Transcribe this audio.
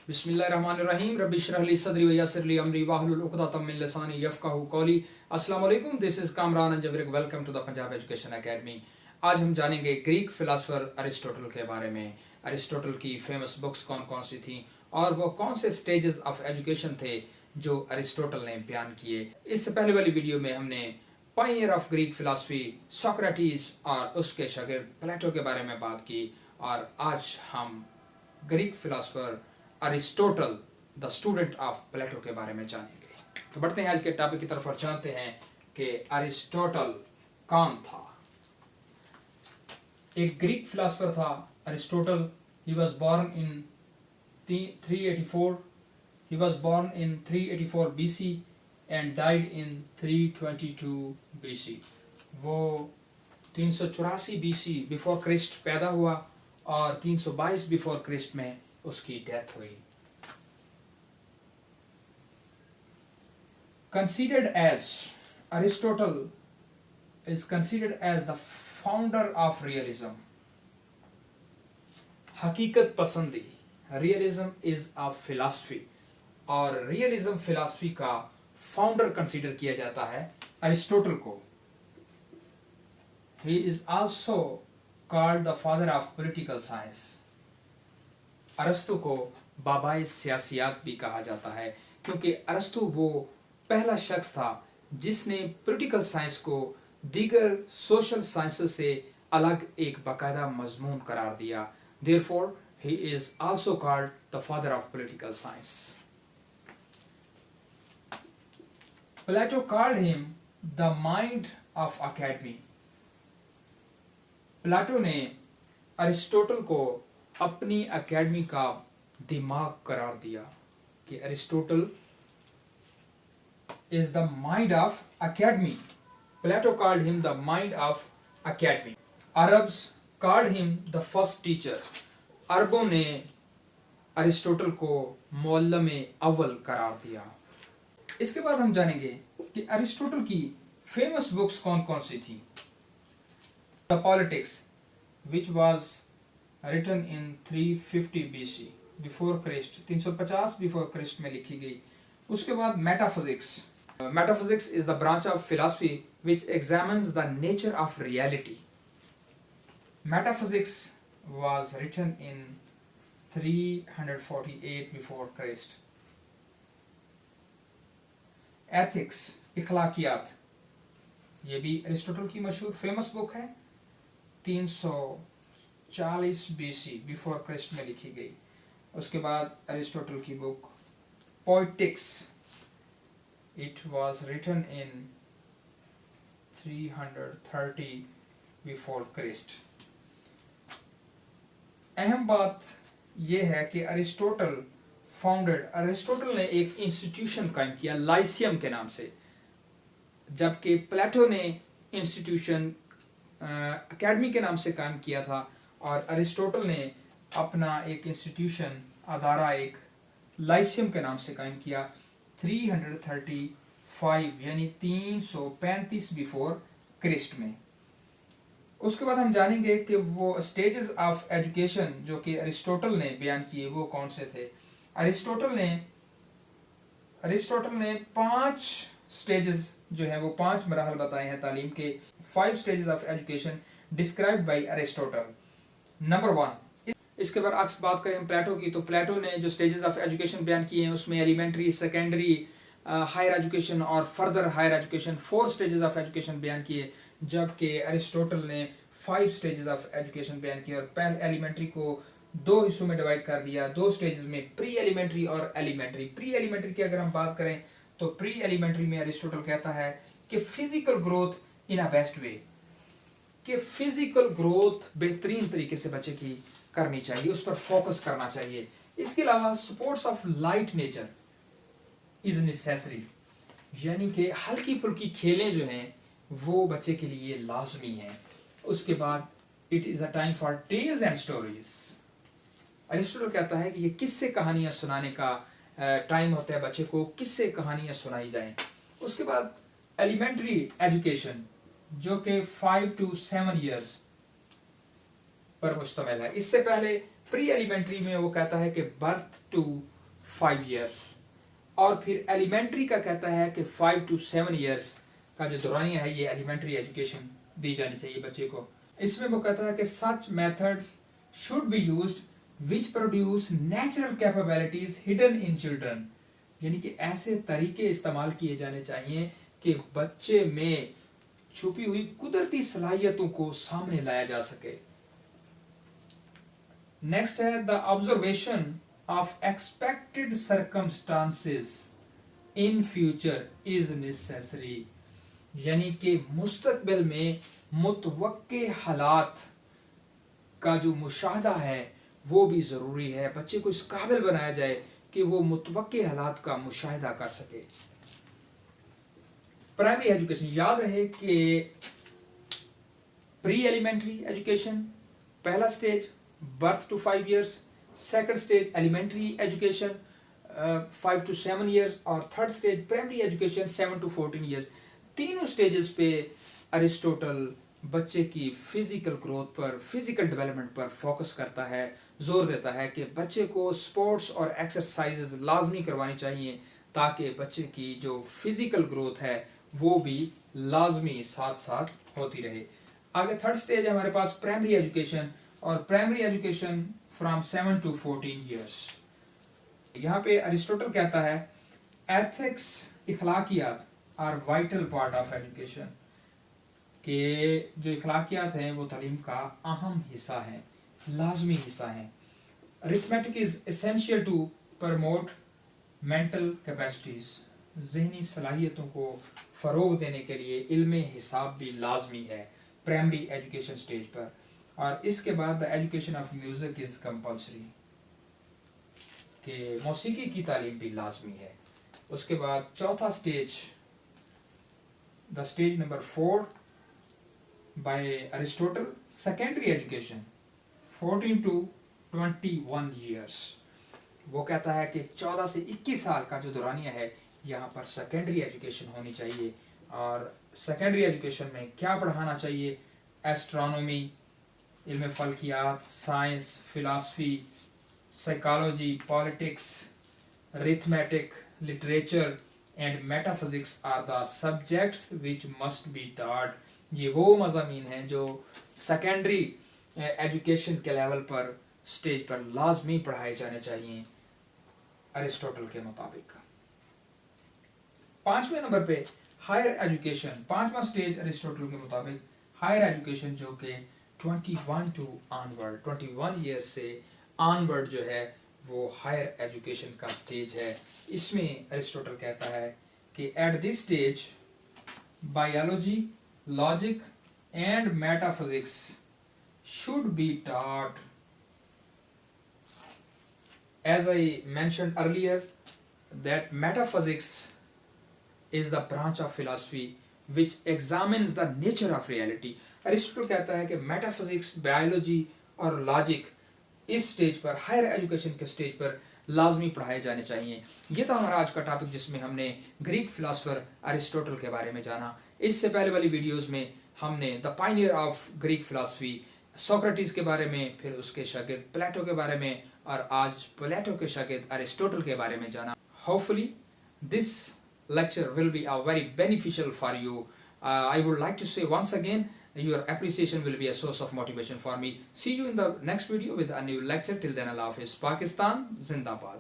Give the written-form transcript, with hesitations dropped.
बिस्मिल्लाहिर्रहमानिर्रहीम रब्बि इश्रह ली सदरी व यस्सिर ली अमरी वाहलुल उक़दतम मिन लिसानी यफ़क़हू क़ौली। अस्सलाम वालेकुम, this is Kamran Anjbarik, welcome to the Punjab education academy. आज हम जानेंगे ग्रीक फ़िलासफ़र अरिस्टोटल के बारे में। अरिस्टोटल की फेमस बुक्स कौन कौन सी थीं और वो कौन से स्टेजेस ऑफ एजुकेशन थे जो अरिस्टोटल ने बयान किए। इससे पहले वाली वीडियो में हमने Pioneer of Greek philosophy Socrates और उसके शागिर्द प्लेटो के बारे में बात की, और आज हम Greek philosopher Aristotle the student of Plato के बारे में जानेंगे। तो बढ़ते हैं आज के टॉपिक की तरफ और जानते हैं कि अरिस्टोटल कौन था। एक ग्रीक फिलोसोफर था Aristotle. He was born in 384 he was born in 384 BC and died in 322 BC। वो 384 BC बिफोर क्रिस्ट पैदा हुआ और 322 बिफोर क्रिस्ट में उसकी डेथ हुई। Considered as Aristotle is considered as the founder of realism। हकीकत पसंदी, realism is a philosophy, और रियलिज्म फिलॉसफी का फाउंडर कंसीडर किया जाता है अरिस्टोटल को। He is also called the father of political science. अरस्तु को बाबाए सियासियात भी कहा जाता है, क्योंकि अरस्तु वो पहला शख्स था जिसने पॉलिटिकल साइंस को दीगर सोशल साइंसेस से अलग एक बाकायदा मजमून करार दिया। Therefore he is also called the father of political science. Plato called him the mind of academy। Plato ने अरिस्टोटल को अपनी अकेडमी का दिमाग करार दिया कि Aristotle is the mind of academy। Plato called him the mind of academy। Arabs called him the first teacher। अरबों ने अरिस्टोटल को मुअल्लिम अव्वल करार दिया। इसके बाद हम जानेंगे कि अरिस्टोटल की फेमस बुक्स कौन कौन सी थी। The politics which was written in 350 BC before Christ, 350 before Christ में लिखी गई। उसके बाद metaphysics. Metaphysics is the branch of philosophy which examines the nature of reality. Metaphysics was written in 348 before Christ. Ethics, इखलाकियात, ये भी Aristotle की मशहूर फेमस बुक है। 340 BC बिफोर क्रिस्ट में लिखी गई। उसके बाद अरिस्टोटल की book Poetics, it was written in 330 before Christ. अहम बात यह है कि अरिस्टोटल ने एक इंस्टीट्यूशन कायम किया लाइसियम के नाम से, जबकि प्लेटो ने इंस्टीट्यूशन एकेडमी के नाम से कायम किया था, और अरिस्टोटल ने अपना एक इंस्टीट्यूशन अदारा एक लाइसियम के नाम से कायम किया 335 यानी 335 बिफोर क्रिस्ट में। उसके बाद हम जानेंगे कि वो स्टेजेस ऑफ एजुकेशन जो कि अरिस्टोटल ने बयान किए वो कौन से थे। अरिस्टोटल ने 5 स्टेजेस जो है वो 5 मराहल बताए हैं तालीम के। 5 stages of education described bye Aristotle. Number 1। इसके बाद अक्स बात करें हम प्लेटो की, तो प्लेटो ने जो स्टेजेस ऑफ एजुकेशन बयान किए हैं उसमें एलिमेंट्री, सेकेंडरी, हायर एजुकेशन और further higher education 4 stages of education बयान किए, जबकि अरिस्टोटल ने 5 स्टेजेस ऑफ एजुकेशन बयान किए। और पहले एलिमेंट्री को 2 हिस्सों में डिवाइड कर दिया, 2 स्टेजेस में, प्री एलिमेंट्री और एलिमेंट्री। प्री एलिमेंट्री की अगर हम बात करें तो प्री एलिमेंट्री में अरिस्टोटल कहता है कि physical growth in a best way, कि फिजिकल ग्रोथ बेहतरीन तरीके से बच्चे की करनी चाहिए, उस पर फोकस करना चाहिए। इसके अलावा supports of light nature is necessary, यानी कि हल्की फुल्की खेलें जो हैं वो बच्चे के लिए लाजमी हैं। उसके बाद it is a time for tales and stories. Aristotle कहता है कि ये किस्से कहानियां सुनाने का टाइम होता है, बच्चे को किस्से कहानियां सुनाई जाएं। उसके बाद एलिमेंट्री एजुकेशन जो कि 5 to 7 years पर मुश्तमिल है। इससे पहले प्री एलिमेंट्री में वो कहता है कि बर्थ टू 5 years, और फिर एलिमेंट्री का कहता है कि 5 to 7 years का जो दौरानिया है ये एलिमेंट्री एजुकेशन दी जानी चाहिए बच्चे को। इसमें वो कहता है कि such methods should be used which produce natural capabilities hidden in children, यानी कि ऐसे तरीके इस्तेमाल किए जाने चाहिए कि बच्चे में छुपी हुई कुदरती सलाहियतों को सामने लाया जा सके। नेक्स्ट है the observation of expected circumstances in future is necessary, यानी कि मुस्तकबिल में मुतवक्के हालात का जो मुशाहदा है वो भी ज़रूरी है। बच्चे को इस काबिल बनाया जाए कि वो मुतवक्के हालात का मुशाहिदा कर सके। प्राइमरी एजुकेशन, याद रहे कि प्री एलिमेंट्री एजुकेशन पहला stage birth to 5 years, second stage elementary education 5 to 7 years, और third stage primary education 7 to 14 years। तीनों स्टेजेस पे अरिस्टोटल बच्चे की फिजिकल ग्रोथ पर, फिजिकल डेवलपमेंट पर फोकस करता है, जोर देता है कि बच्चे को स्पोर्ट्स और एक्सरसाइजेस लाजमी करवानी चाहिए ताकि बच्चे की जो फिजिकल ग्रोथ है वो भी लाजमी साथ साथ होती रहे। आगे थर्ड स्टेज है हमारे पास प्राइमरी एजुकेशन, और primary education from 7 to 14 years। यहाँ पे अरिस्टोटल कहता है एथिक्स, इखलाकियात are vital part of education, कि जो इखलाकियात हैं वो तालीम का अहम हिस्सा है, लाजमी हिस्सा है। Arithmetic is essential to promote mental capacities, जहनी सलाहियतों को फ़रोग देने के लिए इल्म हिसाब भी लाजमी है प्राइमरी एजुकेशन स्टेज पर। और इसके बाद the education of music is compulsory, कि मौसीकी की तालीम भी लाजमी है। उसके बाद चौथा stage, the stage number 4 by Aristotle, secondary education 14 to 21 years। वो कहता है कि 14 से 21 साल का जो दौरानिया है यहाँ पर सेकेंडरी एजुकेशन होनी चाहिए। और सेकेंडरी एजुकेशन में क्या पढ़ाना चाहिए? एस्ट्रोनॉमी, इल्म फल्कियात, science, philosophy, psychology, politics, arithmetic, literature and metaphysics are the subjects which must be taught. ये वो मज़ामीन हैं जो सेकेंडरी एजुकेशन के लेवल पर, स्टेज पर लाजमी पढ़ाए जाने चाहिए अरिस्टोटल के मुताबिक। 5वें नंबर पे हायर एजुकेशन, 5वां स्टेज अरिस्टोटल के मुताबिक हायर एजुकेशन जो कि 21 to onward, 21 ईयर्स से ऑनवर्ड जो है वो हायर एजुकेशन का स्टेज है। इसमें अरिस्टोटल कहता है कि at this stage biology, logic and metaphysics should be taught. As I mentioned earlier, that metaphysics is the branch of philosophy which examines the nature of reality। Aristotle कहता है कि metaphysics, biology और logic इस stage पर, higher education के stage पर लाजमी पढ़ाए जाने चाहिए। ये था हमारा आज का टॉपिक जिसमें हमने ग्रीक फिलासफर अरिस्टोटल के बारे में जाना। इससे पहले वाली वीडियोस में हमने the Pioneer of Greek philosophy Socrates के बारे में, फिर उसके शागिर्द प्लेटो के बारे में, और आज प्लेटो के शागिर्द अरिस्टोटल के बारे में जाना। Hopefully this lecture will be very beneficial for you. I would like to say once again, your appreciation will be a source of motivation for me. See you in the next video with a new lecture. Till then, Allah Hafiz. Pakistan Zindabad.